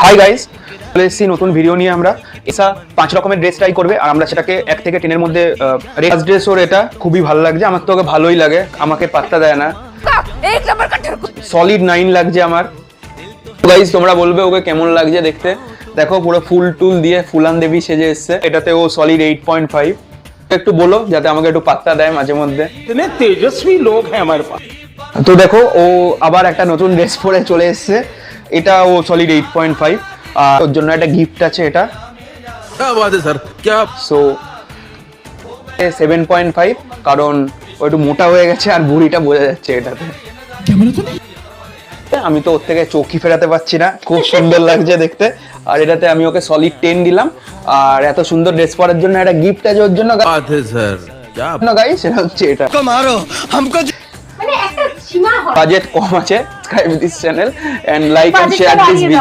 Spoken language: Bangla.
হাই গাইস, চলে এসেছি নতুন ভিডিও নিয়ে। আমরা এসা 5 রকমের ড্রেস ট্রাই করবে আর আমরা সেটাকে 1 থেকে 10 এর মধ্যে ফার্স্ট ড্রেস ওর এটা খুবই ভালো লাগছে। আমার তো ওকে ভালোই লাগে, আমাকে পাত্তা দেয় না। एक नंबर का ठरकू সলিড 9 লাগছে আমার। গাইস তোমরা বলবে ওকে কেমন লাগছে দেখতে। দেখো পুরো ফুল টুল দিয়ে ফুলান দেবী সেজে এসেছে। এটাতে ও সলিড 8.5। একটু বলো যাতে আমাকে একটু পাত্তা দেয় মাঝে মধ্যে। इतने तेजस्वी लोग हैं हमारे पास। তো দেখো ও আবার একটা নতুন ড্রেস পরে চলে এসেছে। এটা ও সলিড 8.5 আর ওর জন্য একটা গিফট আছে। এটা क्या बात है सर, क्या সো 7.5 কারণ ও একটু মোটা হয়ে গেছে আর বুড়িটা বোঝা যাচ্ছে এটাতে। আমি তো ওর থেকে চোখই ফেরাতে পারছি না, খুব সুন্দর লাগছে দেখতে। আর এটাতে আমি ওকে সলিড 10 দিলাম। আর এত সুন্দর ড্রেস পরার জন্য একটা গিফট আছে ওর জন্য। बात है सर, क्या গাইস সেটা হচ্ছে এটা। মানে একটা সীমা হয় বাজেট কম আছে, subscribe this channel and like and বাজেটটা শেয়ার দিস বাড়িয়ে দাও।